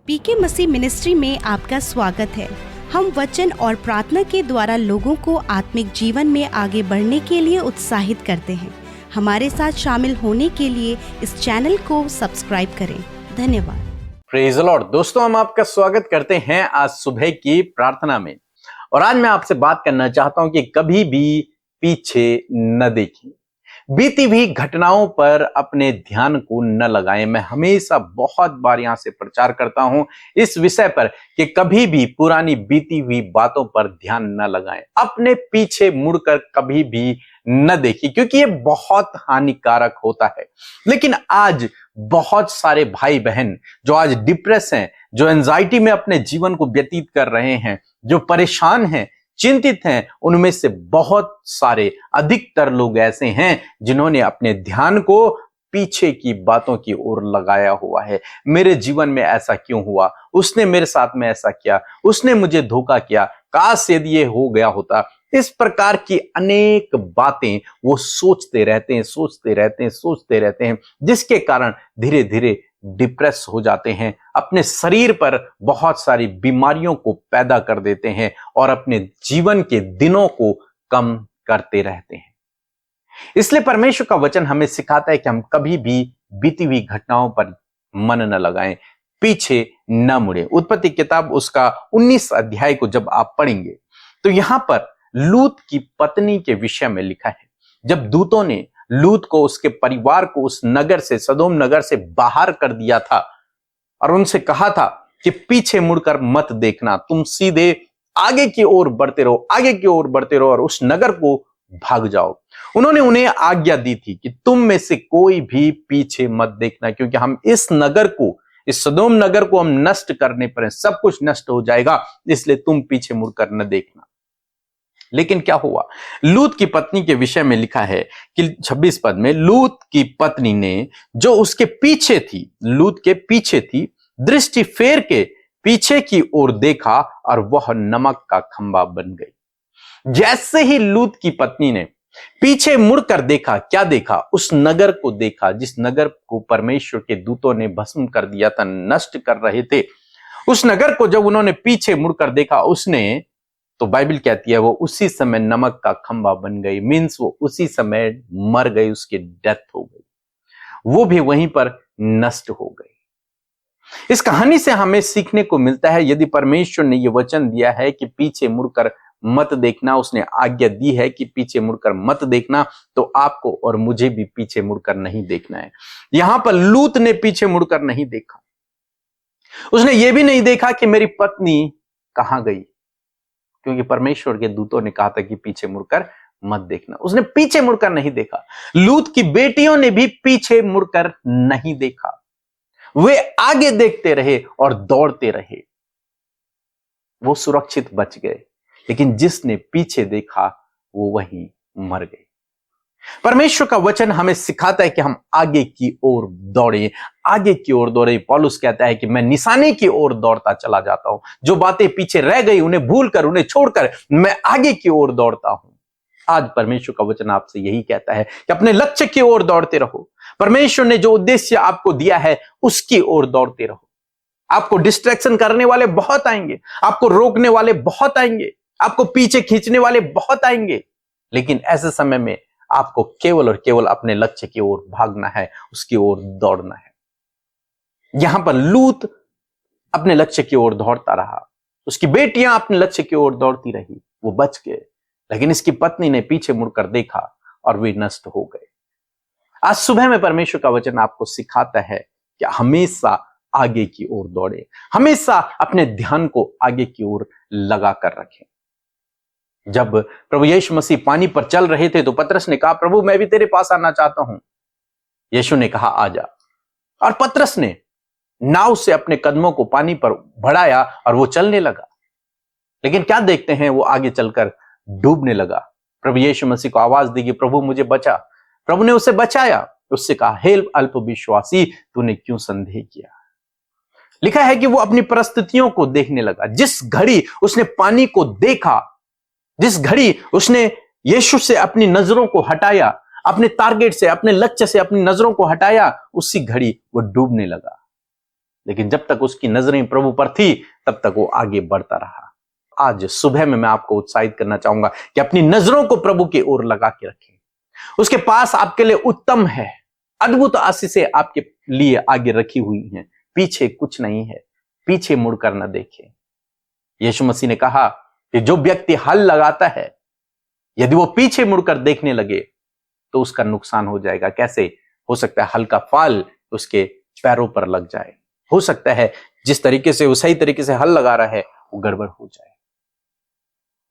पीके मसीह ministry में आपका स्वागत है। हम वचन और प्रार्थना के द्वारा लोगों को आत्मिक जीवन में आगे बढ़ने के लिए उत्साहित करते हैं। हमारे साथ शामिल होने के लिए इस चैनल को सब्सक्राइब करें। धन्यवाद। Praise the Lord. दोस्तों, हम आपका स्वागत करते हैं आज सुबह की प्रार्थना में। और आज मैं आपसे बात करना चाहता हूं कि कभी भी पीछे न देखें, बीती हुई घटनाओं पर अपने ध्यान को न लगाएं। मैं हमेशा बहुत बार यहां से प्रचार करता हूं इस विषय पर कि कभी भी पुरानी बीती हुई बातों पर ध्यान न लगाएं, अपने पीछे मुड़कर कभी भी न देखिए, क्योंकि ये बहुत हानिकारक होता है। लेकिन आज बहुत सारे भाई बहन जो आज डिप्रेस हैं, जो एंजाइटी में अपने जीवन को व्यतीत कर रहे हैं, जो परेशान हैं, चिंतित हैं, उनमें से बहुत सारे, अधिकतर लोग ऐसे हैं जिन्होंने अपने ध्यान को पीछे की बातों की ओर लगाया हुआ है। मेरे जीवन में ऐसा क्यों हुआ, उसने मेरे साथ में ऐसा किया, उसने मुझे धोखा किया, काश यदि ये हो गया होता। इस प्रकार की अनेक बातें वो सोचते रहते हैं, जिसके कारण धीरे धीरे डिप्रेस हो जाते हैं, अपने शरीर पर बहुत सारी बीमारियों को पैदा कर देते हैं और अपने जीवन के दिनों को कम करते रहते हैं। इसलिए परमेश्वर का वचन हमें सिखाता है कि हम कभी भी बीती हुई घटनाओं पर मन न लगाएं, पीछे न मुड़े। उत्पत्ति किताब उसका 19 अध्याय को जब आप पढ़ेंगे तो यहां पर लूत की पत्नी के विषय में लिखा है। जब दूतों ने लूत को, उसके परिवार को उस नगर से, सदोम नगर से बाहर कर दिया था और उनसे कहा था कि पीछे मुड़कर मत देखना, तुम सीधे आगे की ओर बढ़ते रहो और उस नगर को भाग जाओ। उन्होंने उन्हें आज्ञा दी थी कि तुम में से कोई भी पीछे मत देखना, क्योंकि हम इस नगर को, इस सदोम नगर को हम नष्ट करने पर हैं, सब कुछ नष्ट हो जाएगा, इसलिए तुम पीछे मुड़कर न देखना। लेकिन क्या हुआ? लूत की पत्नी के विषय में लिखा है कि 26 पद में, लूत की पत्नी ने जो उसके पीछे थी, लूत के पीछे थी, दृष्टि फेर के पीछे की ओर देखा और वह नमक का खंबा बन गई। जैसे ही लूत की पत्नी ने पीछे मुड़कर देखा, क्या देखा? उस नगर को देखा जिस नगर को परमेश्वर के दूतों ने भस्म कर दिया था, नष्ट कर रहे थे। उस नगर को जब उन्होंने पीछे मुड़कर देखा, उसने, तो बाइबल कहती है, वो उसी समय नमक का खंबा बन गई। मीन्स वो उसी समय मर गई, उसकी डेथ हो गई, वो भी वहीं पर नष्ट हो गई। इस कहानी से हमें सीखने को मिलता है, यदि परमेश्वर ने यह वचन दिया है कि पीछे मुड़कर मत देखना, उसने आज्ञा दी है कि पीछे मुड़कर मत देखना, तो आपको और मुझे भी पीछे मुड़कर नहीं देखना है। यहां पर लूत ने पीछे मुड़कर नहीं देखा। उसने यह भी नहीं देखा कि मेरी पत्नी कहां गई, क्योंकि परमेश्वर के दूतों ने कहा था कि पीछे मुड़कर मत देखना। उसने पीछे मुड़कर नहीं देखा। लूत की बेटियों ने भी पीछे मुड़कर नहीं देखा, वे आगे देखते रहे और दौड़ते रहे। वो सुरक्षित बच गए, लेकिन जिसने पीछे देखा वो वहीं मर गए। परमेश्वर का वचन हमें सिखाता है कि हम आगे की ओर दौड़े, आगे की ओर दौड़े। पौलुस कहता है कि मैं निशाने की ओर दौड़ता चला जाता हूं। जो बातें पीछे रह गई उन्हें भूलकर, उन्हें छोड़कर मैं आगे की ओर दौड़ता हूं। आज परमेश्वर का वचन आपसे यही कहता है कि अपने लक्ष्य की ओर दौड़ते रहो। परमेश्वर ने जो उद्देश्य आपको दिया है उसकी ओर दौड़ते रहो। आपको डिस्ट्रैक्शन करने वाले बहुत आएंगे, आपको रोकने वाले बहुत आएंगे, आपको पीछे खींचने वाले बहुत आएंगे, लेकिन ऐसे समय में आपको केवल और केवल अपने लक्ष्य की ओर भागना है, उसकी ओर दौड़ना है। यहां पर लूत अपने लक्ष्य की ओर दौड़ता रहा, उसकी बेटियां अपने लक्ष्य की ओर दौड़ती रही, वो बच गए। लेकिन इसकी पत्नी ने पीछे मुड़कर देखा और वे नष्ट हो गए। आज सुबह में परमेश्वर का वचन आपको सिखाता है कि हमेशा आगे की ओर दौड़े, हमेशा अपने ध्यान को आगे की ओर लगा कर रखें। जब प्रभु यीशु मसीह पानी पर चल रहे थे तो पतरस ने कहा, प्रभु मैं भी तेरे पास आना चाहता हूं। यीशु ने कहा, आजा। और पतरस ने नाव से अपने कदमों को पानी पर बढ़ाया और वो चलने लगा। लेकिन क्या देखते हैं, वो आगे चलकर डूबने लगा। प्रभु यीशु मसीह को आवाज दी कि प्रभु मुझे बचा। प्रभु ने उसे बचाया। उससे कहा, हे अल्प विश्वासी, तूने क्यों संदेह किया? लिखा है कि वो अपनी परिस्थितियों को देखने लगा। जिस घड़ी उसने पानी को देखा, जिस घड़ी उसने यीशु से अपनी नजरों को हटाया, अपने टारगेट से, अपने लक्ष्य से अपनी नजरों को हटाया, उसी घड़ी वो डूबने लगा। लेकिन जब तक उसकी नजरें प्रभु पर थी तब तक वो आगे बढ़ता रहा। आज सुबह में मैं आपको उत्साहित करना चाहूंगा कि अपनी नजरों को प्रभु की ओर लगा के रखें। उसके पास आपके लिए उत्तम है, अद्भुत आशीषें आपके लिए आगे रखी हुई हैं। पीछे कुछ नहीं है, पीछे मुड़कर न देखें। यीशु मसीह ने कहा कि जो व्यक्ति हल लगाता है, यदि वो पीछे मुड़कर देखने लगे तो उसका नुकसान हो जाएगा। कैसे हो सकता है? हल का फाल उसके पैरों पर लग जाए। हो सकता है जिस तरीके से वो सही तरीके से हल लगा रहा है वो गड़बड़ हो जाए।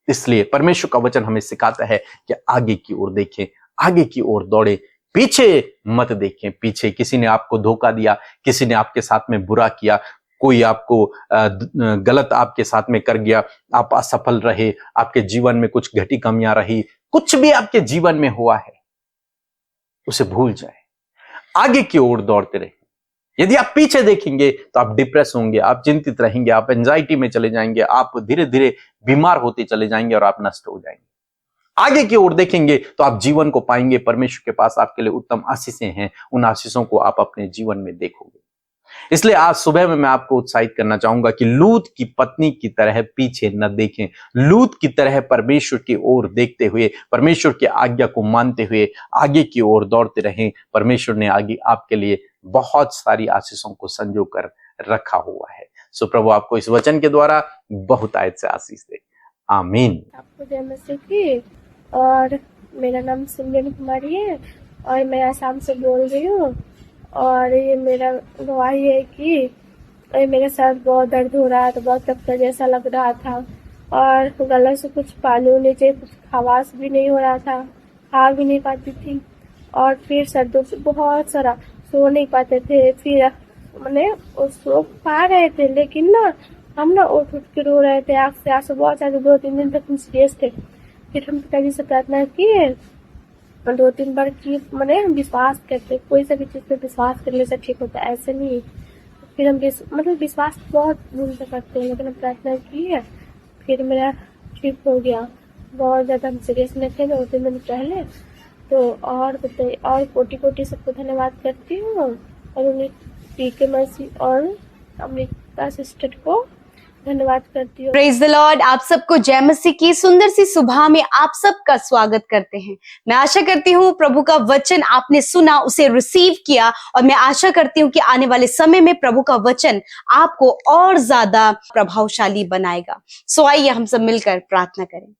इसलिए परमेश्वर का वचन हमें सिखाता है कि आगे की ओर देखें, आगे की ओर दौड़े, पीछे मत देखें। पीछे किसी ने आपको धोखा दिया, किसी ने आपके साथ में बुरा किया, कोई आपको गलत आपके साथ में कर गया, आप असफल रहे, आपके जीवन में कुछ घटी कमियां रही, कुछ भी आपके जीवन में हुआ है उसे भूल जाए, आगे की ओर दौड़ते रहे। यदि आप पीछे देखेंगे तो आप डिप्रेस होंगे, आप चिंतित रहेंगे, आप एंजाइटी में चले जाएंगे, आप धीरे धीरे बीमार होते चले जाएंगे और आप नष्ट हो जाएंगे। आगे की ओर देखेंगे तो आप जीवन को पाएंगे। परमेश्वर के पास आपके लिए उत्तम आशीषें हैं, उन आशीषों को आप अपने जीवन में देखोगे। इसलिए आज सुबह में मैं आपको उत्साहित करना चाहूंगा कि लूत की पत्नी की तरह पीछे न देखें। लूत की तरह परमेश्वर की ओर देखते हुए, परमेश्वर की आज्ञा को मानते हुए आगे की ओर दौड़ते रहें। परमेश्वर ने आगे आपके लिए बहुत सारी आशीषों को संजो कर रखा हुआ है। सो प्रभु आपको इस वचन के द्वारा बहुत आयत से आशीष दे। आमीन। आपको जय मसीह की। और मेरा नाम सिमरन कुमारी है और मैं आसाम से बोल रही हूँ। और ये मेरा गवाही है कि मेरे साथ बहुत दर्द हो रहा था, बहुत कफ्ता जैसा लग रहा था और गले से कुछ पानी होने चाहिए, कुछ खवास भी नहीं हो रहा था, खा भी नहीं पाती थी। और फिर सर्दों से बहुत सारा सो नहीं पाते थे। फिर मैंने सो पा रहे थे लेकिन ना हम ना उठ के रो रहे थे, आँख से आंसू बहुत ज्यादा। 2-3 दिन तक हम सीरियस थे। फिर हम पिताजी से प्रार्थना किए, 2-3 बार की मैंने विश्वास करते, कोई सा भी चीज पे विश्वास करने से ठीक होता है, ऐसे नहीं। फिर हम विश्वास बहुत दूर से करते हैं, लेकिन प्रार्थना की है, फिर मेरा ठीक हो गया। बहुत ज्यादा हम सीरियस में थे 2-3 दिन पहले। तो और कोटि सबको धन्यवाद करती हूँ और उन्हें टीके मर्सी और अमृता सिस्टर को धन्यवाद करती हूँ। Praise the Lord. आप सबको जय मसीह की सुंदर सी सुबह में आप सबका स्वागत करते हैं। मैं आशा करती हूँ प्रभु का वचन आपने सुना, उसे रिसीव किया और मैं आशा करती हूँ कि आने वाले समय में प्रभु का वचन आपको और ज्यादा प्रभावशाली बनाएगा। सो आइए हम सब मिलकर प्रार्थना करें।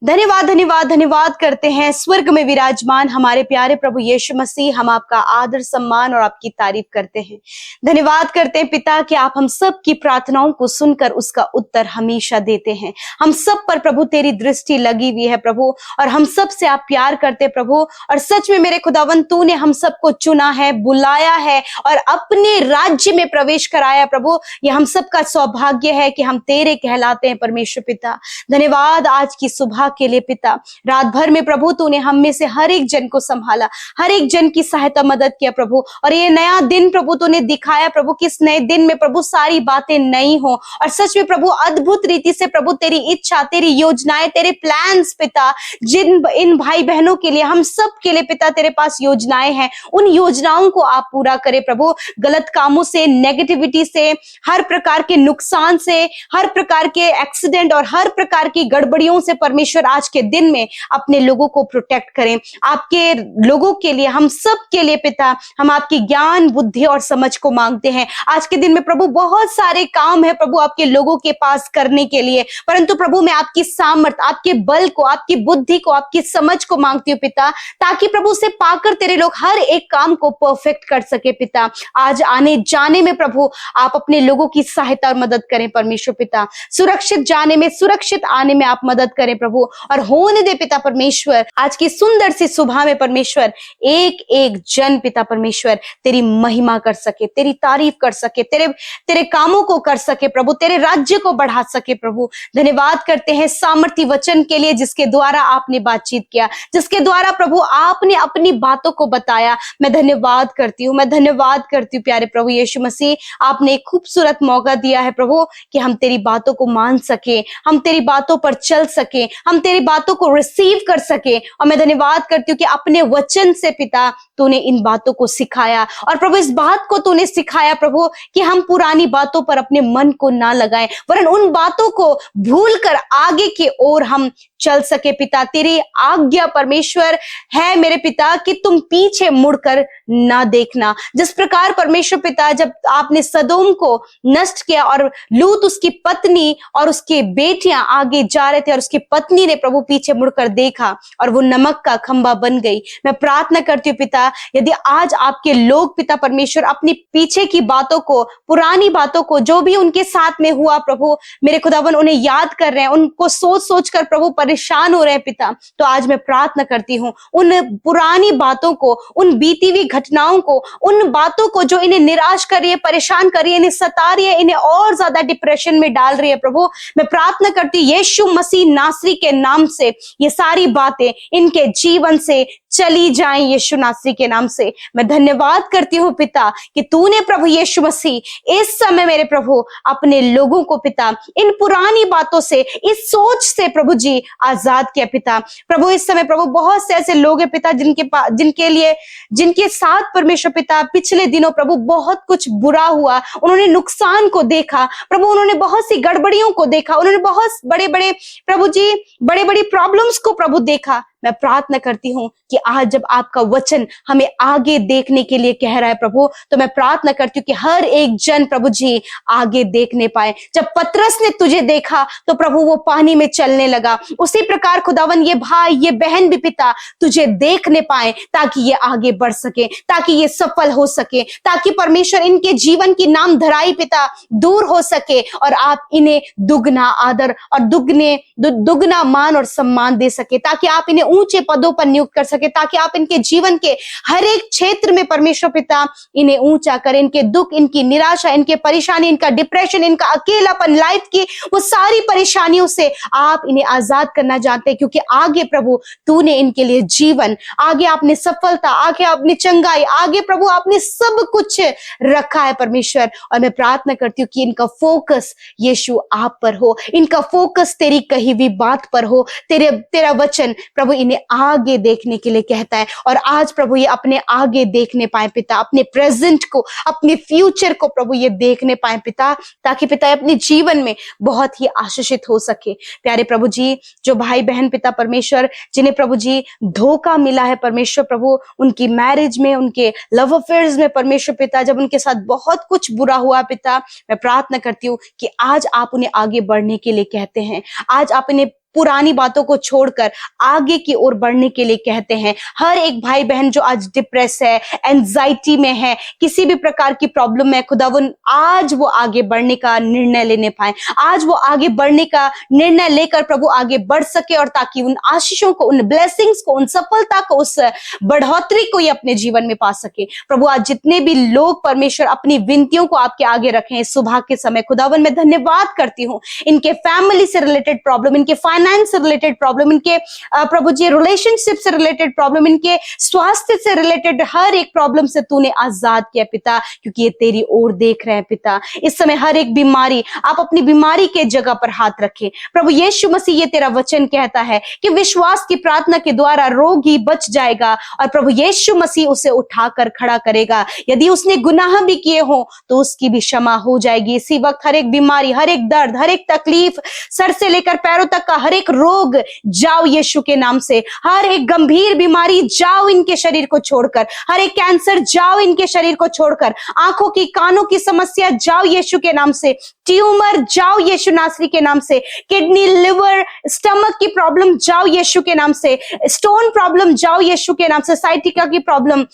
धन्यवाद धन्यवाद धन्यवाद करते हैं स्वर्ग में विराजमान हमारे प्यारे प्रभु यीशु मसीह। हम आपका आदर सम्मान और आपकी तारीफ करते हैं। धन्यवाद करते हैं पिता कि आप हम सब की प्रार्थनाओं को सुनकर उसका उत्तर हमेशा देते हैं। हम सब पर प्रभु तेरी दृष्टि लगी हुई है प्रभु, और हम सब से आप प्यार करते प्रभु। और सच में मेरे खुदावन तूने हम सबको चुना है, बुलाया है और अपने राज्य में प्रवेश कराया प्रभु। ये हम सबका सौभाग्य है कि हम तेरे कहलाते हैं परमेश्वर पिता। धन्यवाद आज की सुबह के लिए पिता। रात भर में प्रभु तूने हम में से हर एक जन को संभाला, हर एक जन की सहायता मदद किया प्रभु। और ये नया दिन प्रभु तूने दिखाया प्रभु कि इस नए दिन में प्रभु सारी बातें नई हो और सच में प्रभु अद्भुत रीति से प्रभु तेरी इच्छा, तेरी योजनाएं, तेरे प्लान्स पिता, जिन इन भाई बहनों के लिए, हम सब के लिए पिता तेरे पास योजनाएं हैं, उन योजनाओं को आप पूरा करे प्रभु। गलत कामों से, नेगेटिविटी से, हर प्रकार के नुकसान से, हर प्रकार के एक्सीडेंट और हर प्रकार की गड़बड़ियों से परमेश्वर आज के दिन में अपने लोगों को प्रोटेक्ट करें। आपके लोगों के लिए, हम सब के लिए पिता, हम आपकी ज्ञान, बुद्धि और समझ को मांगते हैं। आज के दिन में प्रभु बहुत सारे काम है प्रभु आपके लोगों के पास करने के लिए, परंतु प्रभु मैं आपकी सामर्थ, आपके बल को, आपकी बुद्धि को, आपकी समझ को मांगती हूँ पिता, ताकि प्रभु से पाकर तेरे लोग हर एक काम को परफेक्ट कर सके पिता। आज आने जाने में प्रभु आप अपने लोगों की सहायता और मदद करें परमेश्वर पिता। सुरक्षित जाने में, सुरक्षित आने में आप मदद करें प्रभु, और होने दे पिता परमेश्वर आज की सुंदर सी सुबह में परमेश्वर एक एक जन पिता परमेश्वर तेरी महिमा कर सके, तेरी तारीफ कर सके, तेरे कामों को कर सके प्रभु, तेरे राज्य को बढ़ा सके प्रभु। धन्यवाद करते हैं सामर्थी वचन के लिए जिसके द्वारा आपने बातचीत किया, जिसके द्वारा प्रभु आपने अपनी बातों को बताया। मैं धन्यवाद करती हूँ, मैं धन्यवाद करती हूँ प्यारे प्रभु यीशु मसीह। आपने एक खूबसूरत मौका दिया है प्रभु कि हम तेरी बातों को मान सके, हम तेरी बातों पर चल सके, हम हम तेरी बातों को रिसीव कर सके। और मैं धन्यवाद करती हूँ कि अपने वचन से पिता तूने इन बातों को सिखाया, और प्रभु इस बात को तूने सिखाया प्रभु कि हम पुरानी बातों पर अपने मन को ना लगाएं, वरन उन बातों को भूल कर आगे की ओर हम चल सके। पिता तेरी आज्ञा परमेश्वर है मेरे पिता कि तुम पीछे मुड़कर ना देखना। जिस प्रकार परमेश्वर पिता जब आपने सदोम को नष्ट किया और लूत उसकी पत्नी और उसके बेटियां आगे जा रहे थे और उसकी पत्नी ने प्रभु पीछे मुड़कर देखा और वो नमक का खंबा बन गई। मैं प्रार्थना करती हूँ पिता, यदि आज आपके लोग पिता परमेश्वर अपनी पीछे की बातों को, पुरानी बातों को, जो भी उनके साथ में हुआ प्रभु मेरे खुदावन उन्हें याद कर रहे हैं, उनको सोच सोच कर प्रभु परेशान हो रहे हैं पिता, तो आज मैं प्रार्थना करती हूँ उन पुरानी बातों को, उन बीती हुई घटनाओं को, उन बातों को जो इन्हें निराश कर रही है, परेशान कर रही है, इन्हें सता रही है, इन्हें और ज्यादा डिप्रेशन में डाल रही है प्रभु, मैं प्रार्थना करती हूँ यीशु मसीह नासरी के नाम से ये सारी बातें इनके जीवन से चली जाएं। यीशु नासरी के नाम से मैं धन्यवाद करती हूँ पिता कि तूने प्रभु यीशु मसीह इस समय मेरे प्रभु अपने लोगों को पिता इन पुरानी बातों से, इस सोच से प्रभु जी आजाद किया पिता। प्रभु इस समय प्रभु बहुत से ऐसे लोग हैं पिता जिनके साथ परमेश्वर पिता पिछले दिनों प्रभु बहुत कुछ बुरा हुआ, उन्होंने नुकसान को देखा प्रभु, उन्होंने बहुत सी गड़बड़ियों को देखा, उन्होंने बहुत बड़े बड़े प्रभु जी बड़े बड़ी प्रॉब्लम्स को प्रभु देखा। मैं प्रार्थना करती हूँ कि आज जब आपका वचन हमें आगे देखने के लिए कह रहा है प्रभु, तो मैं प्रार्थना करती हूँ कि हर एक जन प्रभु जी आगे देखने पाए। जब पतरस ने तुझे देखा तो प्रभु वो पानी में चलने लगा, उसी प्रकार खुदावन ये भाई ये बहन भी पिता तुझे देखने पाए, ताकि ये आगे बढ़ सके, ताकि ये सफल हो सके, ताकि परमेश्वर इनके जीवन की नाम धराई पिता दूर हो सके और आप इन्हें दुगना आदर और दुगना मान और सम्मान दे सके, ताकि आप इन्हें ऊंचे पदों पर नियुक्त कर सके, ताकि आप इनके जीवन के हर एक क्षेत्र में परमेश्वर पिता इन्हें ऊंचा करें। इनके दुख, इनकी निराशा, इनके परेशानी, इनका डिप्रेशन, इनका अकेलापन, लाइफ की वो सारी परेशानियों से आप इन्हें आजाद करना जानते हैं, क्योंकि आगे प्रभु तूने इनके लिए जीवन, आगे आपने सफलता, आगे आपने चंगाई, आगे प्रभु आपने सब कुछ रखा है परमेश्वर। और मैं प्रार्थना करती हूँ कि इनका फोकस यीशु आप पर हो, इनका फोकस तेरी कही हुई बात पर हो, तेरा वचन प्रभु इन्हें आगे देखने के लिए कहता है। और आज प्रभु ये अपने आगे देखने पाए पिता, अपने प्रेजेंट को, अपने फ्यूचर को प्रभु ये देखने पाए पिता, ताकि पिता अपने जीवन में बहुत ही आशीषित हो सके। प्यारे प्रभु जी, जो भाई बहन पिता परमेश्वर जिन्हें प्रभु जी धोखा मिला है परमेश्वर प्रभु, उनकी मैरिज में, उनके लव अफेयर्स में परमेश्वर पिता, जब उनके साथ बहुत कुछ बुरा हुआ पिता, मैं प्रार्थना करती हूँ कि आज आप उन्हें आगे बढ़ने के लिए कहते हैं, आज आप इन्हें पुरानी बातों को छोड़कर आगे की ओर बढ़ने के लिए कहते हैं। हर एक भाई बहन जो आज डिप्रेस है, एंजाइटी में है, किसी भी प्रकार की प्रॉब्लम है खुदावन, आज वो आगे बढ़ने का निर्णय लेने पाए, आज वो आगे बढ़ने का निर्णय लेकर प्रभु आगे बढ़ सके, और ताकि उन आशीषों को, उन ब्लेसिंग्स को, उन सफलता को, उस बढ़ोतरी को ये अपने जीवन में पा सके। प्रभु आज जितने भी लोग परमेश्वर अपनी विनतियों को आपके आगे रखे हैं सुबह के समय खुदावन, मैं धन्यवाद करती हूँ इनके फैमिली से रिलेटेड प्रॉब्लम, इनके फाइनेंस से रिलेटेड प्रॉब्लम, इनके प्रभु जी रिलेशनशिप से रिलेटेड प्रॉब्लम, इनके स्वास्थ्य से रिलेटेड हर एक प्रॉब्लम से तूने आजाद किया पिता, क्योंकि ये तेरी ओर देख रहे हैं पिता। इस समय हर एक बीमारी, आप अपनी बीमारी के जगह पर हाथ रखें प्रभु यीशु मसीह। ये तेरा वचन कहता है कि विश्वास की प्रार्थना के द्वारा रोगी बच जाएगा और प्रभु यीशु मसीह उसे उठाकर खड़ा करेगा। यदि उसने गुनाह भी किए हो तो उसकी भी क्षमा हो जाएगी। इसी वक्त हर एक बीमारी, हर एक दर्द, हर एक तकलीफ, सर से लेकर पैरों तक का हर एक रोग जाओ यीशु के नाम से। हर एक गंभीर बीमारी जाओ इनके शरीर को छोड़कर, हर एक कैंसर जाओ इनके शरीर को छोड़कर, आंखों की, कानों की समस्या जाओ यीशु के नाम से, ट्यूमर जाओ यीशु नासरी के नाम से, किडनी, लिवर, स्टमक की प्रॉब्लम जाओ यीशु के नाम से, स्टोन प्रॉब्लम जाओ यीशु के नाम से, साइटिका की problem,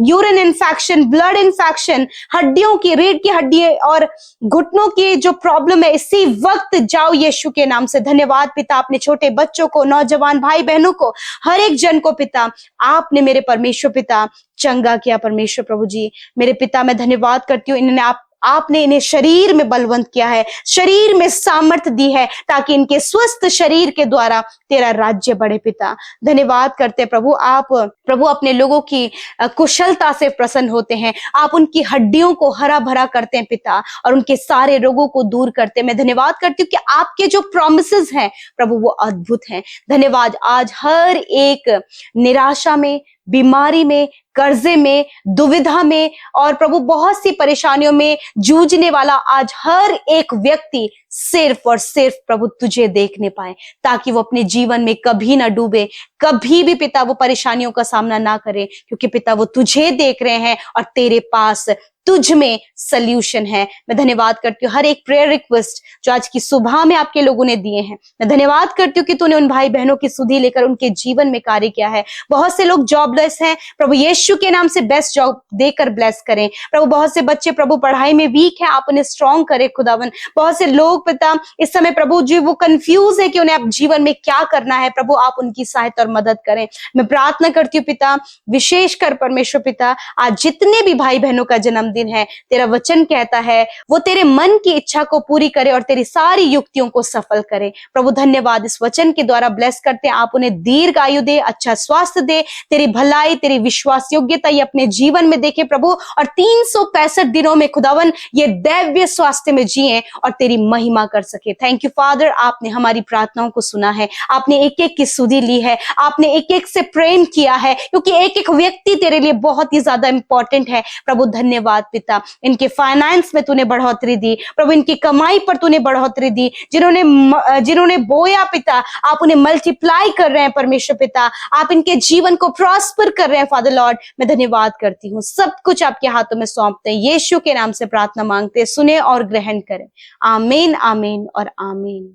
urine infection, blood infection, हड्डियों की, रीढ़ की हड्डी और घुटनों की जो प्रॉब्लम है इसी वक्त जाओ यीशु के नाम से। धन्यवाद पिता, अपने छोटे बच्चों को, नौजवान भाई बहनों को, हर एक जन को पिता आपने मेरे परमेश्वर पिता चंगा किया परमेश्वर प्रभु जी। मेरे पिता मैं धन्यवाद करती हूँ, इन्होंने आपने इन्हें शरीर में बलवंत किया है, शरीर में सामर्थ्य दी है, ताकि इनके स्वस्थ शरीर के द्वारा तेरा राज्य बढ़े। पिता धन्यवाद करते प्रभु, आप प्रभु अपने लोगों की कुशलता से प्रसन्न होते हैं, आप उनकी हड्डियों को हरा भरा करते हैं पिता, और उनके सारे रोगों को दूर करते हैं। मैं धन्यवाद करती हूँ कि आपके जो प्रॉमिसेस हैं प्रभु वो अद्भुत हैं। धन्यवाद, आज हर एक निराशा में, बीमारी में, कर्जे में, दुविधा में और प्रभु बहुत सी परेशानियों में जूझने वाला आज हर एक व्यक्ति सिर्फ और सिर्फ प्रभु तुझे देखने पाए, ताकि वो अपने जीवन में कभी ना डूबे, कभी भी पिता वो परेशानियों का सामना ना करे, क्योंकि पिता वो तुझे देख रहे हैं और तेरे पास तुझ में सल्यूशन है। मैं धन्यवाद करती हूँ हर एक प्रेयर रिक्वेस्ट जो आज की सुबह में आपके लोगों ने दिए हैं। मैं धन्यवाद करती हूँ कि तूने उन भाई बहनों की सुधि लेकर उनके जीवन में कार्य किया है। बहुत से लोग जॉबलेस हैं प्रभु, यीशु के नाम से बेस्ट जॉब देकर ब्लेस करें प्रभु। बहुत से बच्चे प्रभु पढ़ाई में वीक है, आप उन्हें स्ट्रॉन्ग करें खुदावन। बहुत से लोग पिता इस समय प्रभु जो वो कंफ्यूज है कि उन्हें अब जीवन में क्या करना है, प्रभु आप उनकी सहायता और मदद करें। मैं प्रार्थना करती हूँ पिता, विशेषकर परमेश्वर पिता, आज जितने भी भाई बहनों का जन्मदिन है, तेरा वचन कहता है वो तेरे मन की इच्छा को पूरी करे और तेरी सारी युक्तियों को सफल करे। प्रभु धन्यवाद, इस वचन के द्वारा ब्लेस करते हैं, आप उन्हें दीर्घ आयु दे, अच्छा स्वास्थ्य दे, तेरी भलाई, तेरी विश्वास योग्यता ये अपने जीवन में देखे प्रभु, और 365 दिनों में खुदावन ये दैव्य स्वास्थ्य में जिए और तेरी महिमा कर सके। थैंक यू फादर, आपने हमारी प्रार्थनाओं को सुना है, आपने एक एक की सुधि ली है, आपने एक एक से प्रेम किया है, क्योंकि एक एक व्यक्ति तेरे लिए बहुत ही ज्यादा इंपॉर्टेंट है। प्रभु धन्यवाद पिता, इनके फाइनेंस में तूने बढ़ोतरी दी प्रभु, इनकी कमाई पर तूने बढ़ोतरी दी, जिन्होंने बोया पिता आप उन्हें मल्टीप्लाई कर रहे हैं परमेश्वर पिता, आप इनके जीवन को प्रॉस्पर कर रहे हैं फादर लॉर्ड। मैं धन्यवाद करती हूँ, सब कुछ आपके हाथों में सौंपते हैं, यीशु के नाम से प्रार्थना मांगते हैं, सुने और ग्रहण करें। आमीन, आमीन और आमीन।